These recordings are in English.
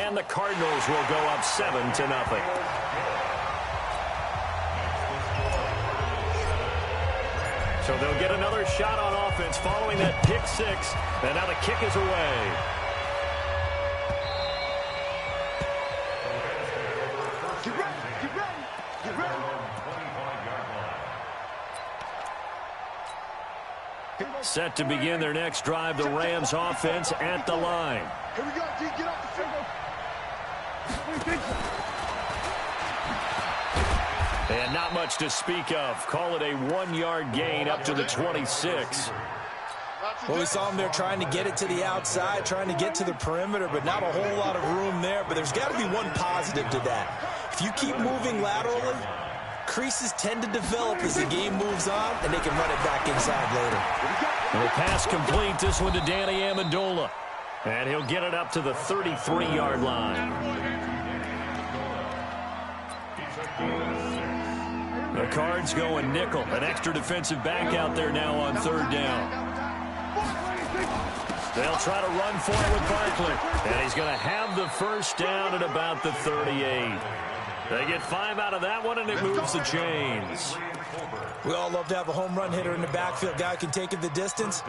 And the Cardinals will go up 7-0. So they'll get another shot on offense following that pick six. And now the kick is away. Get ready, get ready, get ready. Set to begin their next drive, the Rams offense at the line. Here we go, D, get off the field. And not much to speak of. Call it a 1-yard gain up to the 26. Well, we saw him there trying to get it to the outside, trying to get to the perimeter, but not a whole lot of room there. But there's got to be one positive to that. If you keep moving laterally, creases tend to develop as the game moves on, and they can run it back inside later. And the pass complete, this one to Danny Amendola. And he'll get it up to the 33-yard line. The Cards going nickel. An extra defensive back out there now on third down. They'll try to run for it with Barkley. And he's going to have the first down at about the 38. They get 5 out of that one, and it moves the chains. We all love to have a home run hitter in the backfield. Guy can take it the distance.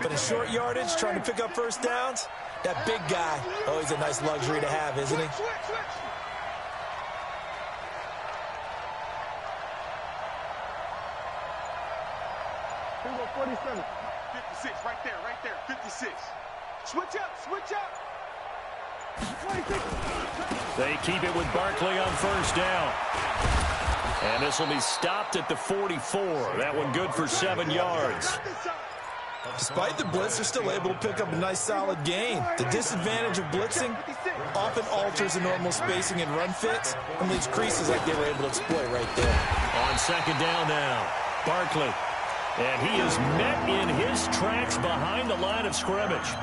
But in short yardage, trying to pick up first downs, that big guy, always a nice luxury to have, isn't he? Here we go, 47. 56, right there, 56. Switch up, switch up. 26. They keep it with Barkley on first down. And this will be stopped at the 44. That one good for 7 yards. Despite the blitz, they're still able to pick up a nice solid gain. The disadvantage of blitzing often alters the normal spacing and run fits and leaves creases like they were able to exploit right there. On second down now, Barkley. And he is met in his tracks behind the line of scrimmage.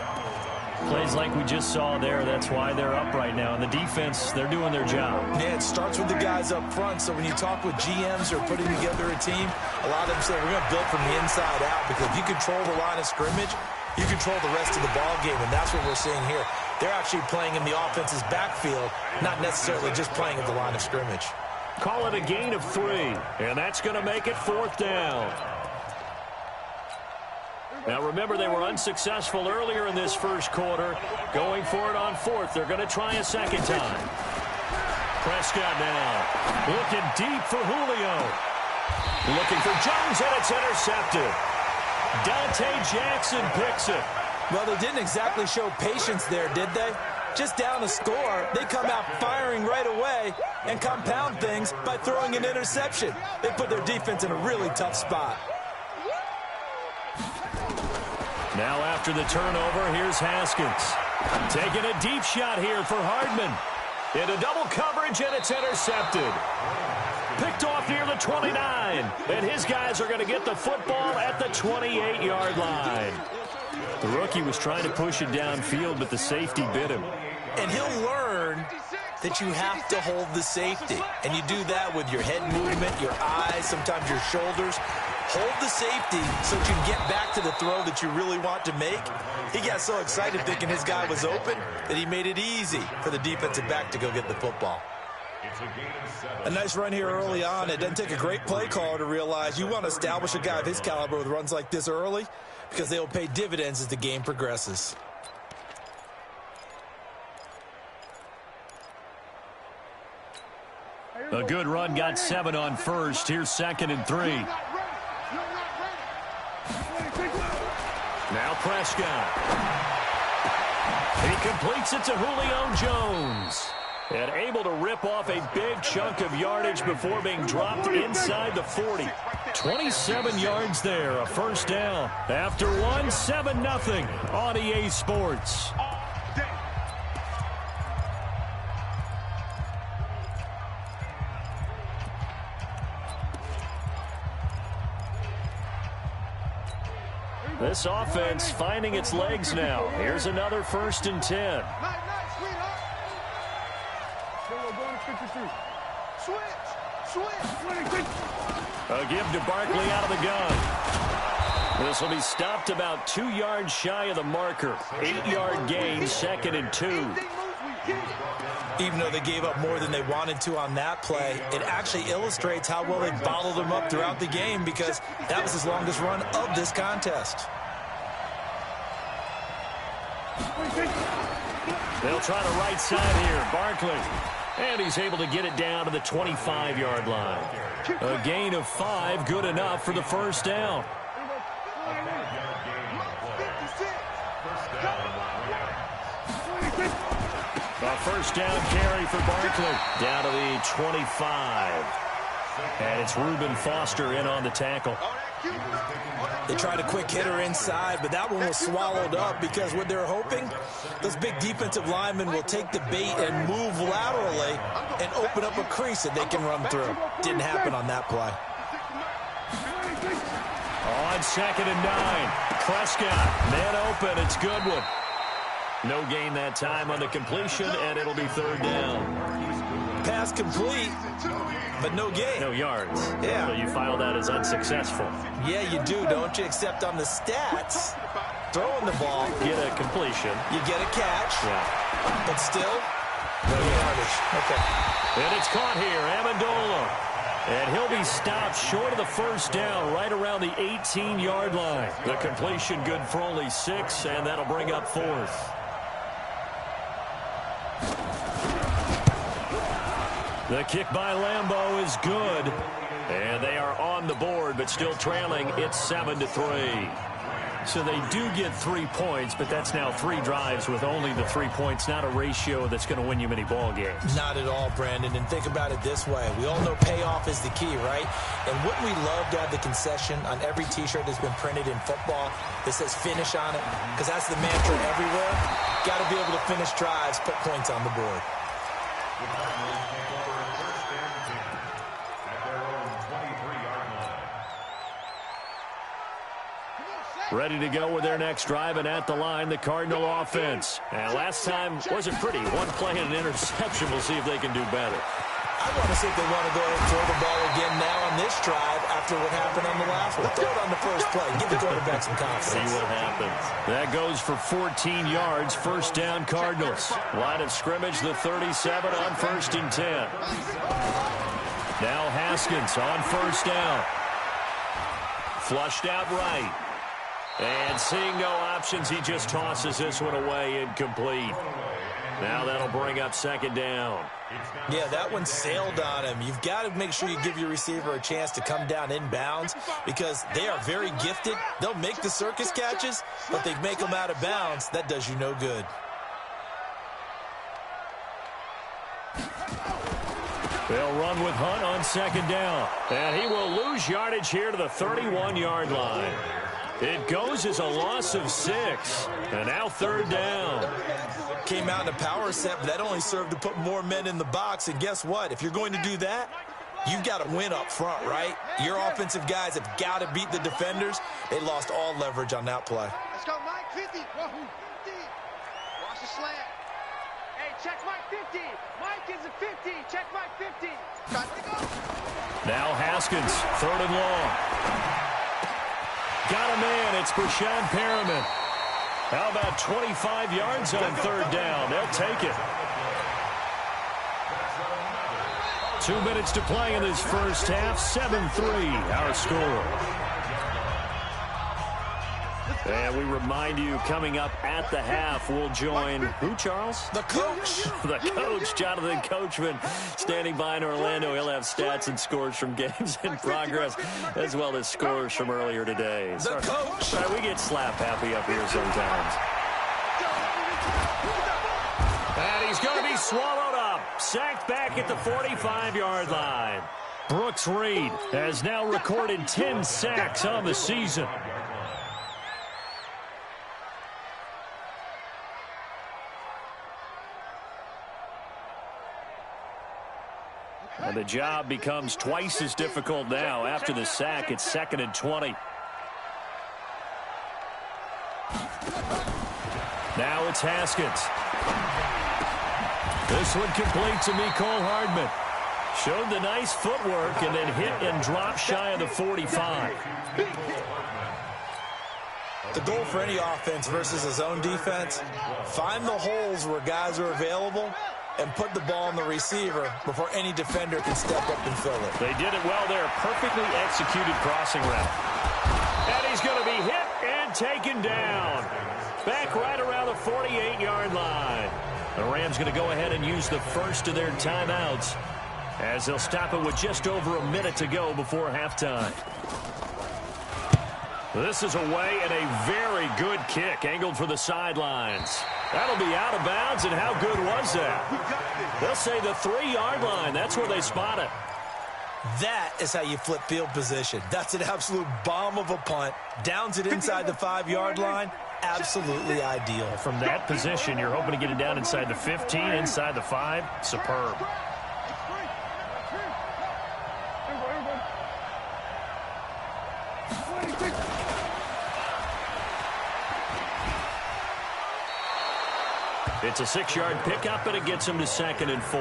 Plays like we just saw there. That's why they're up right now. And the defense, they're doing their job. Yeah, it starts with the guys up front. So when you talk with GMs or putting together a team, a lot of them say we're going to build from the inside out, because if you control the line of scrimmage, you control the rest of the ball game. And that's what we're seeing here. They're actually playing in the offense's backfield, not necessarily just playing at the line of scrimmage. Call it a gain of 3. And that's going to make it 4th down. Now, remember, they were unsuccessful earlier in this first quarter. Going for it on 4th. They're going to try a second time. Prescott now. Looking deep for Julio. Looking for Jones, and it's intercepted. Dante Jackson picks it. Well, they didn't exactly show patience there, did they? Just down a score, they come out firing right away and compound things by throwing an interception. They put their defense in a really tough spot. Now after the turnover, here's Haskins. Taking a deep shot here for Hardman. Into double coverage, and it's intercepted. Picked off near the 29. And his guys are going to get the football at the 28-yard line. The rookie was trying to push it downfield, but the safety bit him. And he'll learn that you have to hold the safety. And you do that with your head movement, your eyes, sometimes your shoulders. Hold the safety so that you can get back to the throw that you really want to make. He got so excited thinking his guy was open that he made it easy for the defensive back to go get the football. A nice run here early on. It doesn't take a great play caller to realize you want to establish a guy of his caliber with runs like this early, because they will pay dividends as the game progresses. A good run, got 7 on first. Here's 2nd and 3. Now Prescott. He completes it to Julio Jones. And able to rip off a big chunk of yardage before being dropped inside the 40. 27 yards there, a first down. After 7-0 on EA Sports. This offense finding its legs now. Here's another 1st and 10. A give to Barkley out of the gun. This will be stopped about 2 yards shy of the marker. 8-yard gain, 2nd and 2. Even though they gave up more than they wanted to on that play, it actually illustrates how well they bottled them up throughout the game because that was his longest run of this contest. They'll try the right side here. Barkley. And he's able to get it down to the 25-yard line. A gain of 5, good enough for the first down. A first down carry for Barkley. Down to the 25. And it's Reuben Foster in on the tackle. They tried a quick hitter inside, but that one was swallowed up because what they're hoping, those big defensive linemen will take the bait and move laterally and open up a crease that they can run through. Didn't happen on that play. On 2nd and 9. Prescott, man open, it's Goodwin. No gain that time on the completion, and it'll be 3rd down. Pass complete, but no gain. No yards. Yeah. So you file that as unsuccessful. Yeah, you do, don't you? Except on the stats, throwing the ball. Get a completion. You get a catch. Yeah. But still, no yardage. Okay. And it's caught here, Amendola. And he'll be stopped short of the first down right around the 18-yard line. The completion good for only 6, and that'll bring up 4th. The kick by Lambeau is good. And they are on the board, but still trailing. It's 7-3. So they do get 3 points, but that's now 3 drives with only the 3 points. Not a ratio that's going to win you many ball games. Not at all, Brandon. And think about it this way. We all know payoff is the key, right? And wouldn't we love to have the concession on every T-shirt that's been printed in football that says finish on it? Because that's the mantra everywhere. Got to be able to finish drives, put points on the board. Ready to go with their next drive, and at the line, the Cardinal offense. And last time wasn't pretty. 1 play and an interception. We'll see if they can do better. I want to see if they want to go ahead and throw the ball again now on this drive after what happened on the last one. Throw it on the first play. Give the quarterback some confidence. See what happens. That goes for 14 yards. First down, Cardinals. Line of scrimmage, the 37 on 1st and 10. Now Haskins on first down. Flushed out right. And seeing no options, he just tosses this one away, incomplete. Now that'll bring up 2nd down. Yeah, that one sailed on him. You've got to make sure you give your receiver a chance to come down inbounds because they are very gifted. They'll make the circus catches, but they make them out of bounds. That does you no good. They'll run with Hunt on 2nd down. And he will lose yardage here to the 31-yard line. It goes as a loss of 6. And now 3rd down. Came out in a power set, but that only served to put more men in the box. And guess what? If you're going to do that, you've got to win up front, right? Your offensive guys have got to beat the defenders. They lost all leverage on that play. Let's go, Mike. 50. 50. Watch the slant. Hey, check Mike 50. Mike is a 50. Check Mike 50. Got to go. Now Haskins, 3rd and long. Got a man. It's Brashad Perriman. How about 25 yards on 3rd down? They'll take it. 2 minutes to play in this first half. 7-3, our score. And we remind you, coming up at the half, we'll join who, Charles? The coach. The coach, Jonathan Coachman, standing by in Orlando. He'll have stats and scores from games in progress, as well as scores from earlier today. The coach. Sorry, we get slap happy up here sometimes. And he's going to be swallowed up. Sacked back at the 45-yard line. Brooks Reed has now recorded 10 sacks on the season. And the job becomes twice as difficult now. After the sack, it's 2nd and 20. Now it's Haskins. This one complete to Mecole Hardman. Showed the nice footwork and then hit and dropped shy of the 45. The goal for any offense versus a zone defense, find the holes where guys are available and put the ball on the receiver before any defender can step up and fill it. They did it well there. Perfectly executed crossing route. And he's going to be hit and taken down. Back right around the 48-yard line. The Rams going to go ahead and use the first of their timeouts as they'll stop it with just over a minute to go before halftime. This is away and a very good kick angled for the sidelines. That'll be out of bounds, and how good was that? They'll say the 3-yard line. That's where they spot it. That is how you flip field position. That's an absolute bomb of a punt. Downs it inside the 5-yard line. Absolutely ideal. From that position, you're hoping to get it down inside the 15, inside the 5. Superb. It's a 6-yard pickup, and it gets them to 2nd and 4.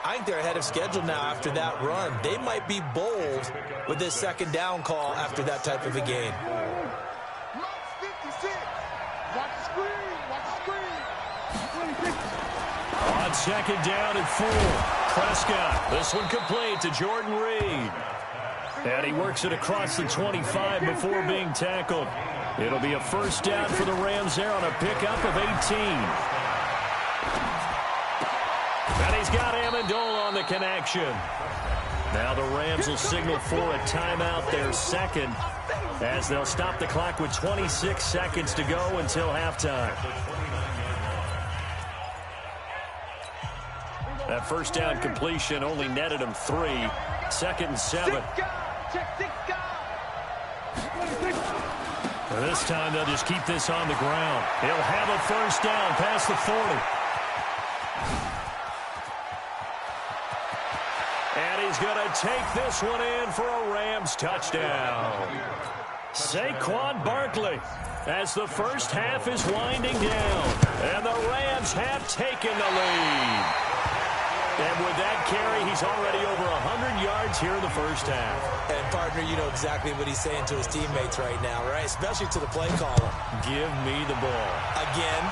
I think they're ahead of schedule now after that run. They might be bold with this 2nd down call after that type of a game. On 2nd down and 4, Prescott. This one complete to Jordan Reed. And he works it across the 25 before being tackled. It'll be a 1st down for the Rams there on a pickup of 18. And he's got Amendola on the connection. Now the Rams will signal for a timeout, their 2nd, as they'll stop the clock with 26 seconds to go until halftime. That 1st down completion only netted him 3. 2nd and 7. This time they'll just keep this on the ground. He'll have a 1st down past the 40. And he's going to take this one in for a Rams touchdown. Saquon Barkley as the first half is winding down. And the Rams have taken the lead. And with that carry, he's already over 100 yards here in the first half. And, partner, you know exactly what he's saying to his teammates right now, right? Especially to the play caller. Give me the ball. Again,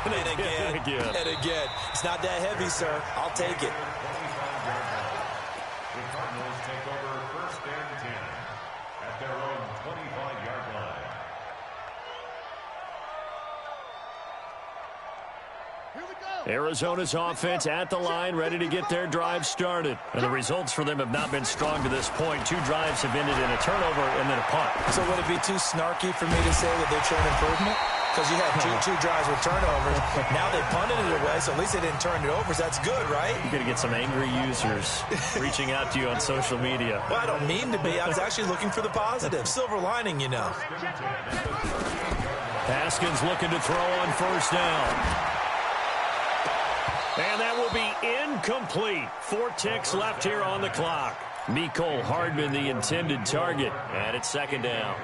and again, and again. It's not that heavy, sir. I'll take it. The Cardinals take over 1st and 10 at their own 25-yard line. Arizona's offense at the line, ready to get their drive started. And the results for them have not been strong to this point. 2 drives have ended in a turnover and then a punt. So would it be too snarky for me to say that they've shown improvement? Because you had two drives with turnovers. Now they punted it away, so at least they didn't turn it over. So that's good, right? You're going to get some angry users reaching out to you on social media. Well, I don't mean to be. I was actually looking for the positive. Silver lining, you know. Haskins looking to throw on 1st down. And that will be incomplete. 4 ticks left here on the clock. Mecole Hardman, the intended target. And it's 2nd down.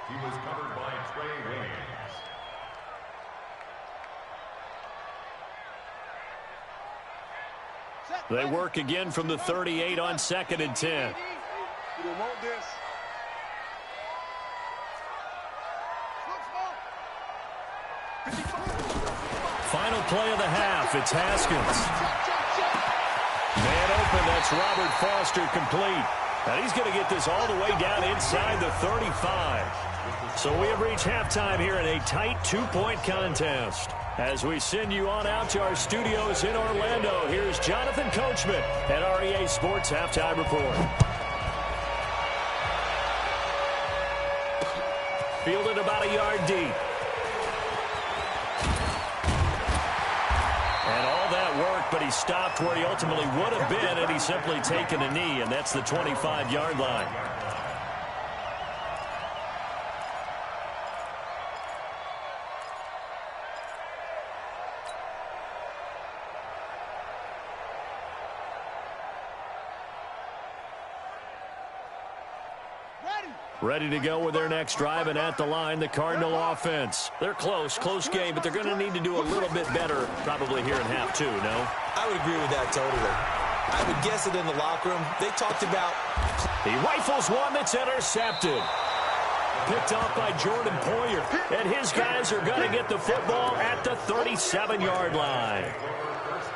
He was covered by Trey Williams. They work again from the 38 on 2nd and 10. You don't want this. Final play of the half. It's Haskins. Man open. That's Robert Foster complete. And he's going to get this all the way down inside the 35. So we have reached halftime here in a tight 2-point contest. As we send you on out to our studios in Orlando, here's Jonathan Coachman at REA Sports Halftime Report. Fielded about a yard deep. And all that work, but he stopped where he ultimately would have been, and he's simply taken a knee, and that's the 25-yard line. Ready to go with their next drive, and at the line, the Cardinal offense. They're close game, but they're going to need to do a little bit better probably here in half 2, no? I would agree with that totally. I would guess it in the locker room. They talked about... He rifles one that's intercepted. picked off by Jordan Poyer. And his guys are going to get the football at the 37-yard line.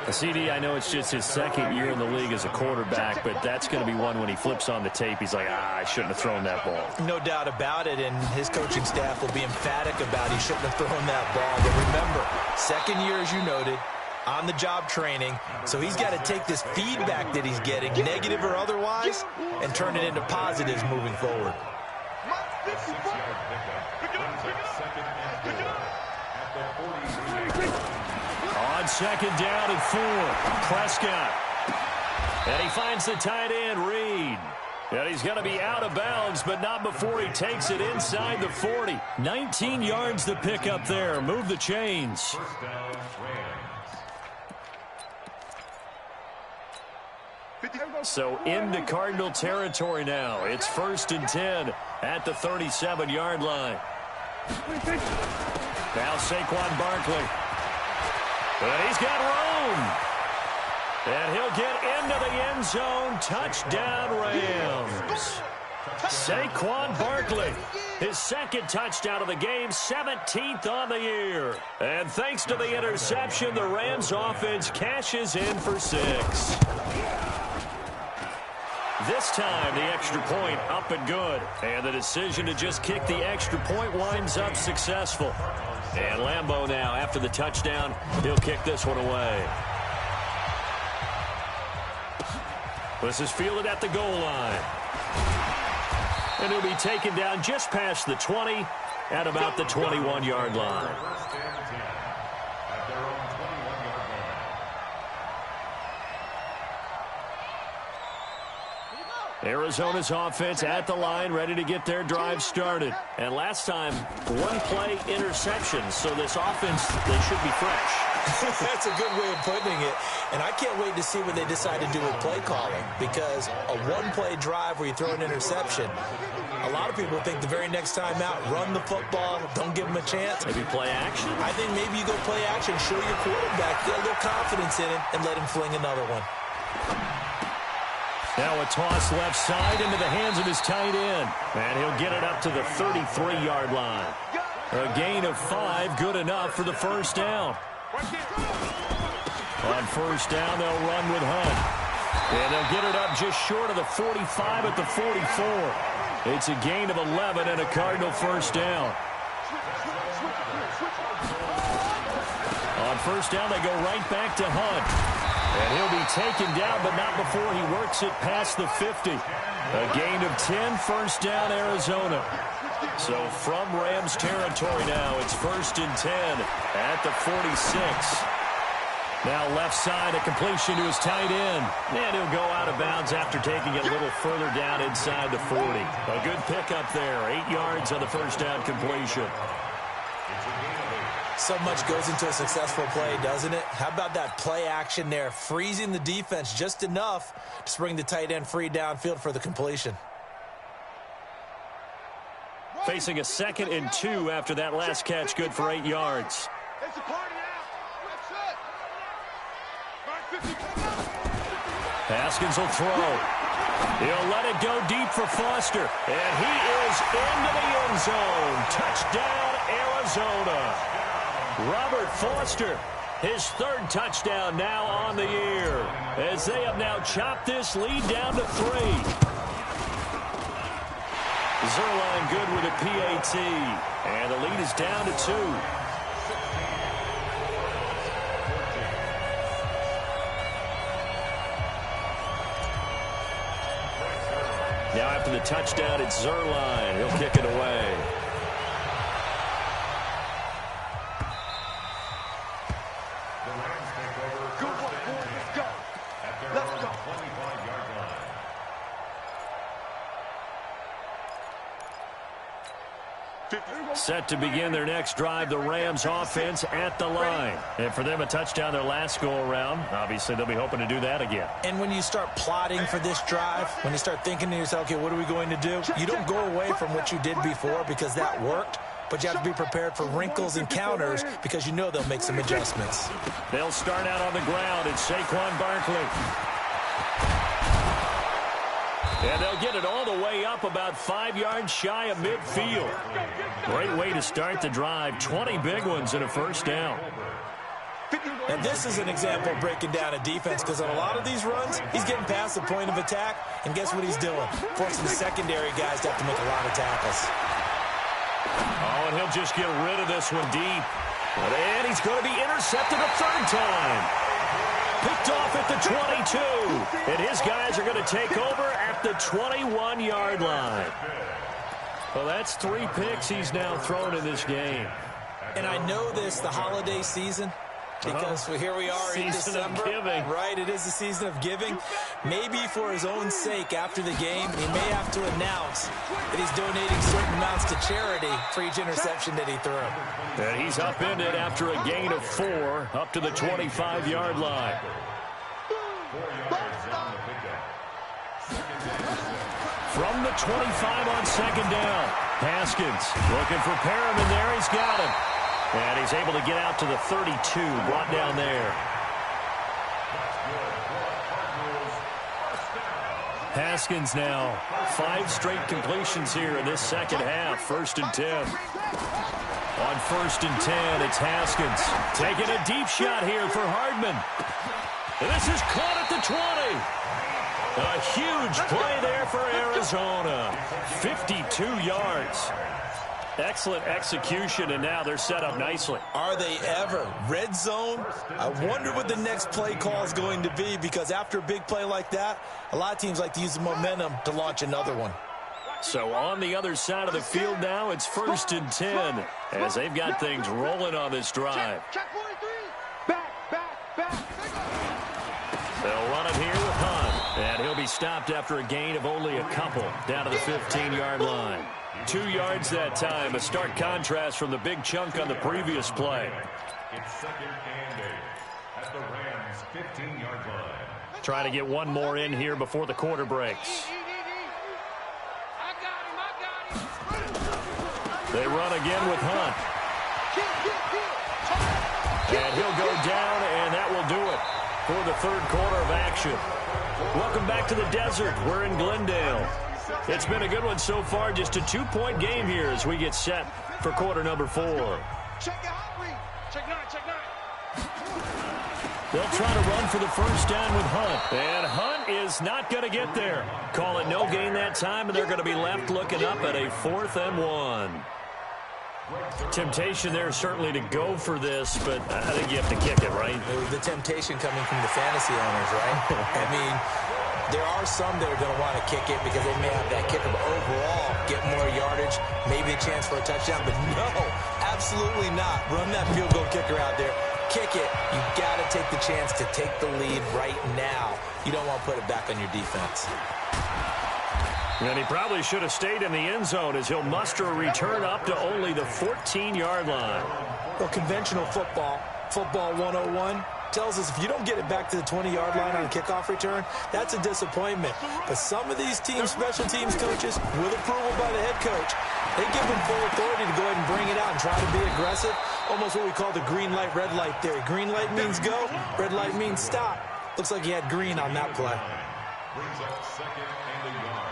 CD, I know it's just his second year in the league as a quarterback, but that's going to be one when he flips on the tape. He's like, I shouldn't have thrown that ball. No doubt about it, and his coaching staff will be emphatic about he shouldn't have thrown that ball. But remember, second year, as you noted, on-the-job training, so he's got to take this feedback that he's getting, negative or otherwise, and turn it into positives moving forward. On second down and 4, Prescott. And he finds the tight end, Reed. And he's going to be out of bounds, but not before he takes it inside the 40. 19 yards to pick up there. Move the chains. So into Cardinal territory now. It's 1st and 10 at the 37-yard line. Now Saquon Barkley. And he's got room. And he'll get into the end zone. Touchdown, Rams. Saquon Barkley, his second touchdown of the game, 17th on the year. And thanks to the interception, the Rams offense cashes in for 6. This time, the extra point up and good. And the decision to just kick the extra point winds up successful. And Lambeau now, after the touchdown, he'll kick this one away. This is fielded at the goal line. And he'll be taken down just past the 20 at about the 21-yard line. Arizona's offense at the line, ready to get their drive started. And last time, one-play interception, so this offense, they should be fresh. That's a good way of putting it. And I can't wait to see what they decide to do with play calling, because a one-play drive where you throw an interception, a lot of people think the very next time out, run the football, don't give them a chance. Maybe play action? I think maybe you go play action, show your quarterback, get a little confidence in it, and let him fling another one. Now a toss left side into the hands of his tight end. And he'll get it up to the 33-yard line. A gain of 5, good enough for the first down. On first down, they'll run with Hunt. And they'll get it up just short of the 45 at the 44. It's a gain of 11 and a Cardinal first down. On first down, they go right back to Hunt. And he'll be taken down, but not before he works it past the 50. A gain of 10, first down, Arizona. So from Rams territory now, it's 1st and 10 at the 46. Now left side, a completion to his tight end. And he'll go out of bounds after taking it a little further down inside the 40. A good pickup there, 8 yards on the first down completion. So much goes into a successful play, doesn't it? How about that play action there, freezing the defense just enough to bring the tight end free downfield for the completion. Facing a 2nd and 2 after that last catch, good for 8 yards. Haskins will throw. He'll let it go deep for Foster. And he is into the end zone. Touchdown, Arizona. Robert Foster, his 3rd touchdown now on the year, as they have now chopped this lead down to 3. Zerline good with a PAT, and the lead is down to 2. Now after the touchdown, it's Zerline. He'll kick it away. Set to begin their next drive, the Rams offense at the line. And for them, a touchdown their last go-around. Obviously, they'll be hoping to do that again. And when you start plotting for this drive, when you start thinking to yourself, okay, what are we going to do? You don't go away from what you did before because that worked, but you have to be prepared for wrinkles and counters because you know they'll make some adjustments. They'll start out on the ground. It's Saquon Barkley. And they'll get it all the way up about 5 yards shy of midfield. Great way to start the drive. 20 big ones and a first down. And this is an example of breaking down a defense, because on a lot of these runs, he's getting past the point of attack, and guess what he's doing? Forcing the secondary guys to have to make a lot of tackles. Oh, and he'll just get rid of this one deep. And he's going to be intercepted a third time. Picked off at the 22. And his guys are going to take over at the 21-yard line. Well, that's 3 picks he's now thrown in this game. And I know this, the holiday season, because here we are in December. Giving. Right, it is the season of giving. Maybe for his own sake after the game, he may have to announce that he's donating certain amounts to charity for each interception that he threw. And he's upended after a gain of 4 up to the 25-yard line. From the 25 on second down, Haskins looking for Perriman there. He's got him. And he's able to get out to the 32, brought down there. Haskins now, 5 straight completions here in this second half. 1st and 10. On 1st and 10, it's Haskins taking a deep shot here for Hardman. And this is caught at the 20. A huge play there for Arizona. 52 yards. Excellent execution, and now they're set up nicely. Are they ever? Red zone? I wonder what the next play call is going to be, because after a big play like that, a lot of teams like to use the momentum to launch another one. So on the other side of the field now, it's 1st and 10 as they've got things rolling on this drive. Check 43. Back. They'll run it here with Hunt, and he'll be stopped after a gain of only a couple down to the 15-yard line. 2 yards that time, a stark contrast from the big chunk on the previous play. It's 2nd and 8 at the Rams' 15-yard line. Trying to get one more in here before the quarter breaks. They run again with Hunt. And he'll go down, and that will do it for the 3rd quarter of action. Welcome back to the desert. We're in Glendale. It's been a good one so far. Just a 2-point game here as we get set for quarter number 4. Check 9. They'll try to run for the first down with Hunt. And Hunt is not going to get there. Call it no gain that time, and they're going to be left looking up at a 4th and 1. Temptation there certainly to go for this, but I think you have to kick it, right? The temptation coming from the fantasy owners, right? I mean, there are some that are going to want to kick it because they may have that kicker, but overall get more yardage, maybe a chance for a touchdown. But no, absolutely not. Run that field goal kicker out there. Kick it. You've got to take the chance to take the lead right now. You don't want to put it back on your defense. And he probably should have stayed in the end zone as he'll muster a return up to only the 14-yard line. Well, conventional football 101, tells us if you don't get it back to the 20-yard line on a kickoff return, that's a disappointment. But some of these teams, special teams coaches, with approval by the head coach, they give them full authority to go ahead and bring it out and try to be aggressive. Almost what we call the green light, red light theory. Green light means go, red light means stop. Looks like he had green on that play.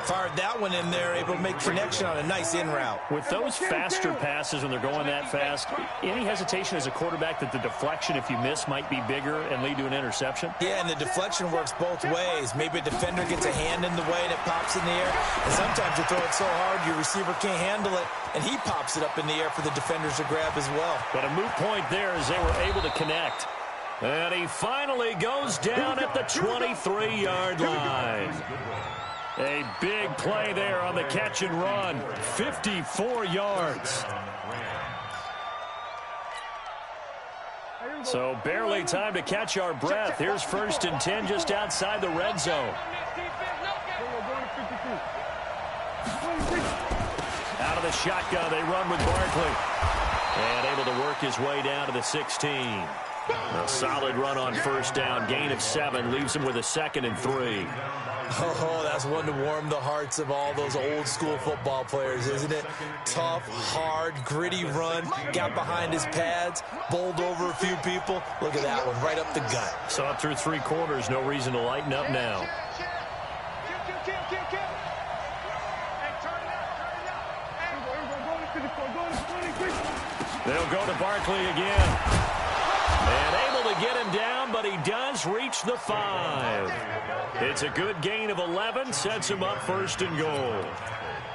Fired that one in there, able to make connection on a nice in route. With those faster passes when they're going that fast, any hesitation as a quarterback that the deflection, if you miss, might be bigger and lead to an interception? Yeah, and the deflection works both ways. Maybe a defender gets a hand in the way and it pops in the air. And sometimes you throw it so hard your receiver can't handle it, and he pops it up in the air for the defenders to grab as well. But a moot point there as they were able to connect. And he finally goes down at the 23-yard line. A big play there on the catch and run. 54 yards. So barely time to catch our breath. Here's 1st and 10 just outside the red zone. Out of the shotgun, they run with Barkley. And able to work his way down to the 16. A solid run on 1st down. Gain of 7 leaves him with a 2nd and 3. Oh, that's one to warm the hearts of all those old school football players, isn't it? Tough, hard, gritty run. Got behind his pads, bowled over a few people. Look at that one, right up the gut. Saw it through 3 quarters. No reason to lighten up now. They'll go to Barkley again. And able to get him down, but he does reach the 5. It's a good gain of 11, sets him up 1st and goal.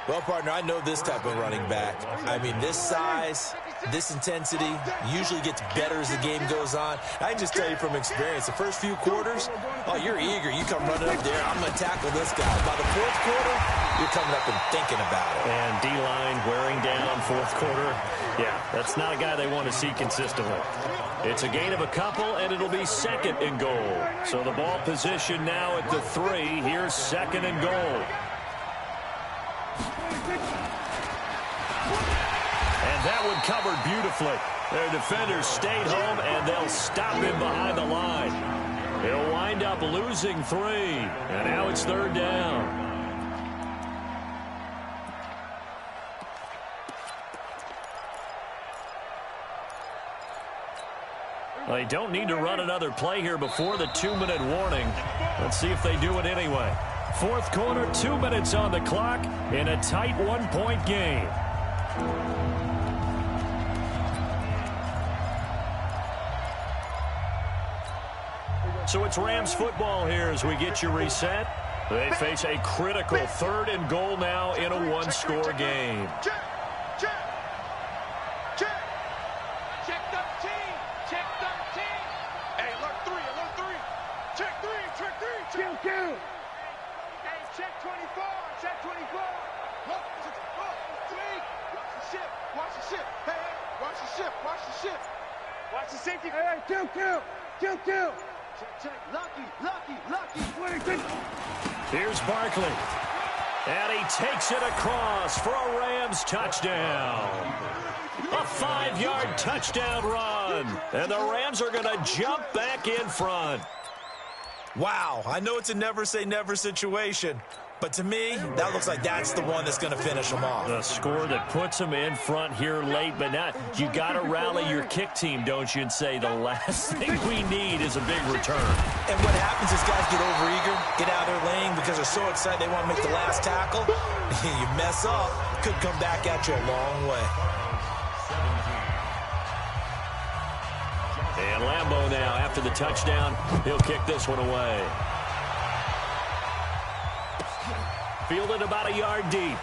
Well, partner, I know this type of running back. I mean, this size, this intensity usually gets better as the game goes on. I can just tell you from experience, the first few quarters, oh, you're eager. You come running up there, I'm going to tackle this guy. By the 4th quarter, you're coming up and thinking about it. And D-line wearing down 4th quarter. Yeah, that's not a guy they want to see consistently. It's a gain of a couple, and it'll be 2nd and goal. So the ball position now at the 3. Here's 2nd and goal. And that one covered beautifully. Their defenders stayed home, and they'll stop him behind the line. He'll wind up losing 3, and now it's 3rd down. They don't need to run another play here before the 2-minute warning. Let's see if they do it anyway. 4th quarter, 2 minutes on the clock in a tight 1-point game. So it's Rams football here as we get you reset. They face a critical 3rd and goal now in a 1-score game. Check 24. Check 24. Look, watch the ship. Watch the ship. Hey, watch the ship. Watch the ship. Watch the safety. Hey, kill. Check. Lucky. Here's Barkley. And he takes it across for a Rams touchdown. A 5-yard touchdown run. And the Rams are going to jump back in front. Wow, I know it's a never-say-never situation, but to me, that looks like that's the one that's going to finish them off. The score that puts them in front here late, but now you got to rally your kick team, don't you, and say the last thing we need is a big return. And what happens is guys get overeager, get out of their lane because they're so excited they want to make the last tackle. You mess up, could come back at you a long way. And Lambeau now, after the touchdown, he'll kick this one away. Fielded about a yard deep.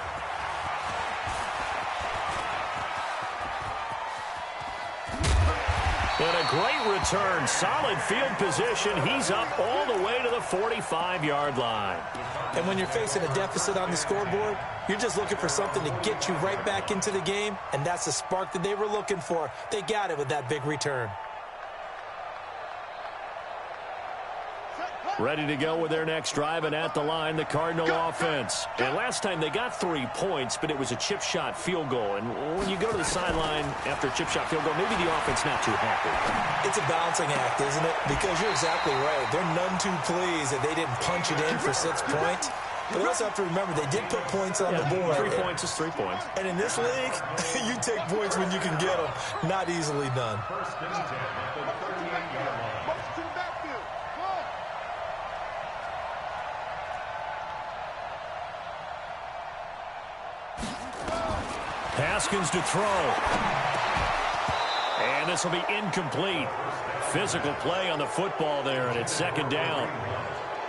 And a great return. Solid field position. He's up all the way to the 45-yard line. And when you're facing a deficit on the scoreboard, you're just looking for something to get you right back into the game, and that's the spark that they were looking for. They got it with that big return. Ready to go with their next drive, and at the line, the Cardinal offense. And last time they got 3 points, but it was a chip shot field goal. And when you go to the sideline after a chip shot field goal, maybe the offense not too happy. It's a balancing act, isn't it? Because you're exactly right. They're none too pleased that they didn't punch it in for 6 points. But we also have to remember they did put points on the board. 3 points is 3 points. And in this league, you take points when you can get them. Not easily done. Haskins to throw. And this will be incomplete. Physical play on the football there, and it's 2nd down.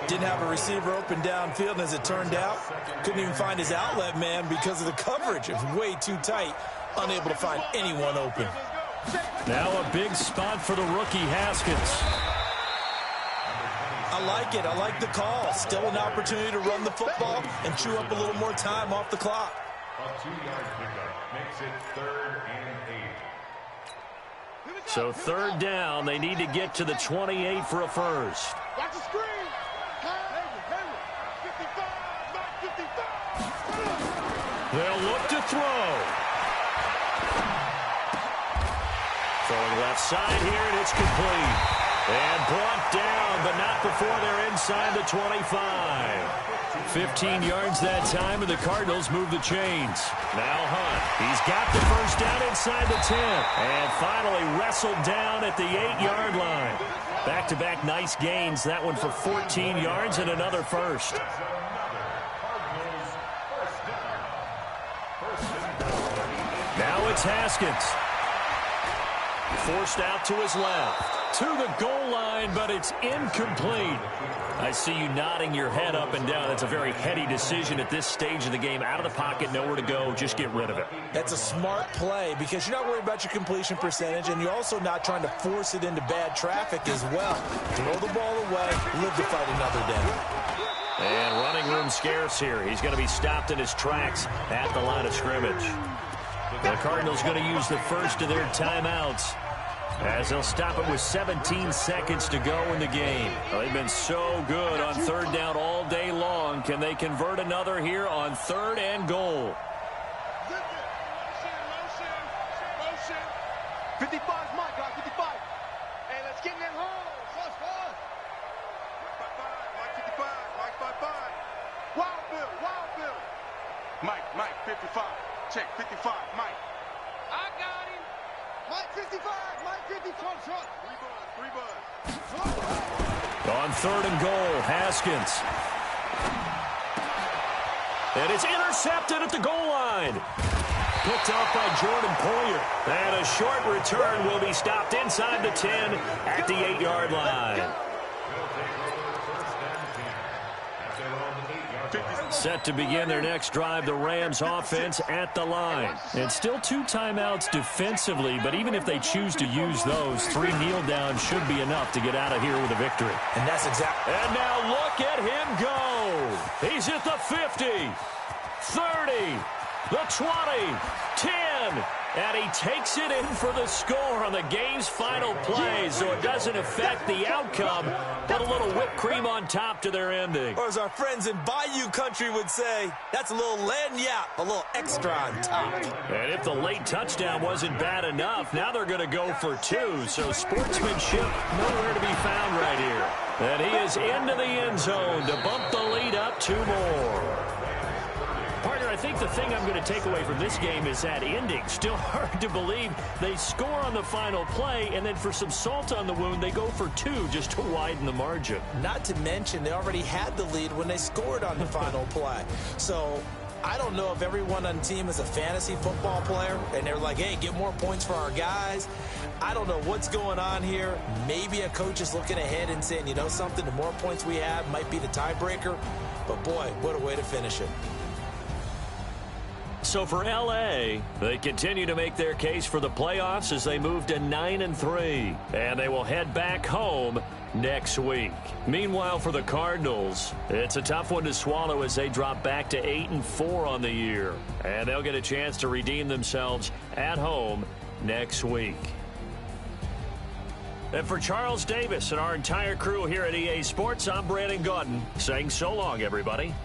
Didn't have a receiver open downfield, and as it turned out, couldn't even find his outlet man because of the coverage. It was way too tight, unable to find anyone open. Now a big spot for the rookie Haskins. I like it. I like the call. Still an opportunity to run the football and chew up a little more time off the clock. A 2-yard pickup makes it 3rd and 8. So 3rd down, they need to get to the 28 for a first. Watch the screen. 55. They'll look to throw. Throwing left side here, and it's complete. And brought down, but not before they're inside the 25. 15 yards that time, and the Cardinals move the chains. Now Hunt. He's got the first down inside the 10. And finally wrestled down at the 8-yard line. Back-to-back nice gains. That one for 14 yards and another first. Now it's Haskins. Forced out to his left. To the goal line, but it's incomplete. I see you nodding your head up and down. That's a very heady decision at this stage of the game. Out of the pocket, nowhere to go. Just get rid of it. That's a smart play because you're not worried about your completion percentage, and you're also not trying to force it into bad traffic as well. Throw the ball away, live to fight another day. And running room scarce here. He's going to be stopped in his tracks at the line of scrimmage. The Cardinals going to use the first of their timeouts, as they'll stop it with 17 seconds to go in the game. Well, they've been so good on third down all day long. Can they convert another here on third and goal? 55 is my guy, 55. Hey, let's get in that hole. Let's go. Mike 55, Mike 55. Wild Bill. Mike 55. Check 55, Mike. I got him. Mike 55, Mike 55. Three buzz. On third and goal, Haskins. And it's intercepted at the goal line. Picked off by Jordan Poyer. And a short return will be stopped inside the 10 at the 8-yard line. Set to begin their next drive, the Rams offense at the line. And still 2 timeouts defensively, but even if they choose to use those, 3 kneel downs should be enough to get out of here with a victory. And that's exactly. And now look at him go. He's at the 50, 30, the 20, 10. And he takes it in for the score on the game's final play, so it doesn't affect the outcome, but a little whipped cream on top to their ending. Or as our friends in Bayou country would say, that's a little lagniappe, a little extra on top. And if the late touchdown wasn't bad enough, now they're going to go for 2, so sportsmanship nowhere to be found right here. And he is into the end zone to bump the lead up 2 more. Partner, I think the thing I'm going to take away from this game is that ending. Still hard to believe they score on the final play, and then for some salt on the wound, they go for 2 just to widen the margin. Not to mention, they already had the lead when they scored on the final play. So I don't know if everyone on the team is a fantasy football player, and they're like, hey, get more points for our guys. I don't know what's going on here. Maybe a coach is looking ahead and saying, you know something, the more points we have might be the tiebreaker. But, boy, what a way to finish it. So for L.A., they continue to make their case for the playoffs as they move to 9-3. And they will head back home next week. Meanwhile, for the Cardinals, it's a tough one to swallow as they drop back to 8-4 on the year. And they'll get a chance to redeem themselves at home next week. And for Charles Davis and our entire crew here at EA Sports, I'm Brandon Gaudin saying so long, everybody.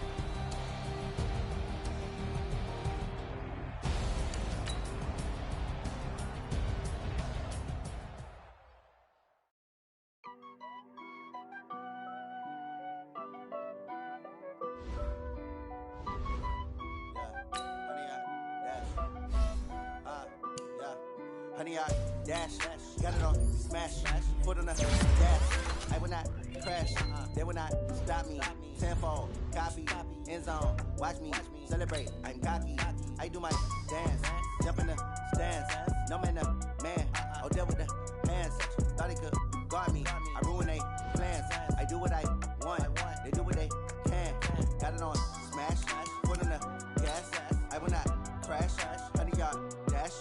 Honey, I dash, got it on smash, foot on the gas. I will not crash, they will not stop me. Tenfold, copy, end zone, watch me celebrate. I'm cocky, I do my dance, jump in the stands. No man, man, oh, deal with the hands. Thought he could guard me, I ruin they plans. I do what I want, they do what they can. Got it on smash, foot on the gas. I will not crash, honey, y'all dash,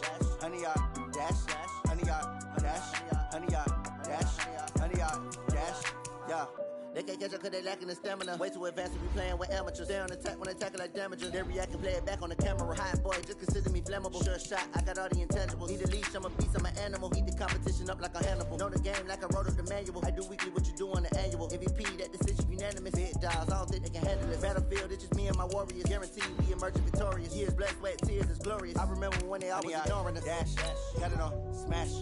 honey, y'all dash, honey, y'all dash, honey, y'all dash, honey, y'all dash, yeah. They can't catch up cause they lacking the stamina. Way too advanced to be playing with amateurs. Stay on attack when attacking like damages. They react and play it back on the camera. Hot boy, just consider me flammable. Sure shot, I got all the intangibles. Need a leash, I'm a beast, I'm an animal. Heat the competition up like a Hannibal. Know the game like I wrote up the manual. I do weekly what you do on the annual. MVP, that decision unanimous. Big dials, I don't think they can handle it. Battlefield, it's just me and my warriors. Guaranteed we emerging victorious. Years, blood, sweat, tears, it's glorious. I remember when they always ignoring us. Dash, got it on smash,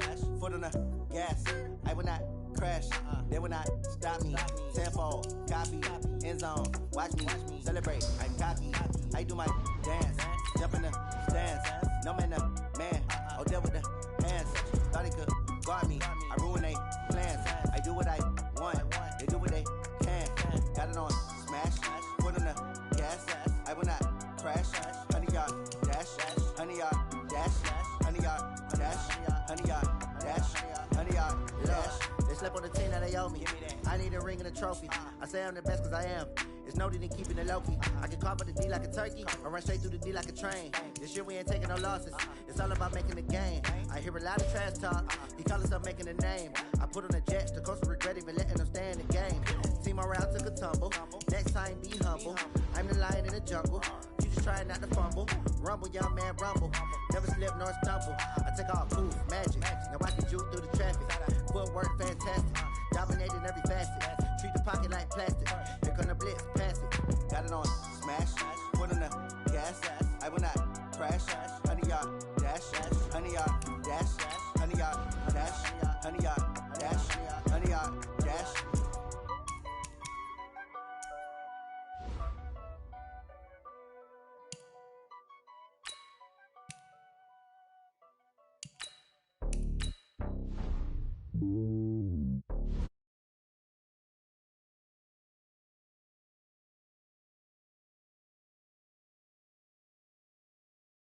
foot on the gas. I will not crash, they will not stop me. Tenfold, copy, end zone, watch me celebrate. I'm cocky, I do my dance, jump in the stands. No man, man, oh, deal with the hands. Thought he could guard me, I ruin they plans. I do what I want, they do what they can. Got it on smash, foot on the gas. I will not crash, honey, y'all dash, honey, y'all dash, honey, y'all dash, honey, y'all dash. slept on the team that they owe me. I need a ring and a trophy. I say I'm the best cause I am. It's noted in keeping it low-key. I can carve up the D like a turkey, or run straight through the D like a train. This year we ain't taking no losses. It's all about making the game. I hear a lot of trash talk. He call himself making a name. I put on the Jets, the coach will regret even letting them stay in the game. Team morale took a tumble. Next time be humble. I'm the lion in the jungle. You just trying not to fumble. Rumble, young man, rumble. Never slip nor stumble. I take all cool, magic. Now I can juke through the traffic. Footwork fantastic. Dominating every facet. Treat the pocket like plastic. Here come the blitz, pass it. Got it on smash. Foot on the gas. I will not crash. 100-yard dash. 100-yard dash. 100-yard dash. 100-yard dash. 100-yard dash. you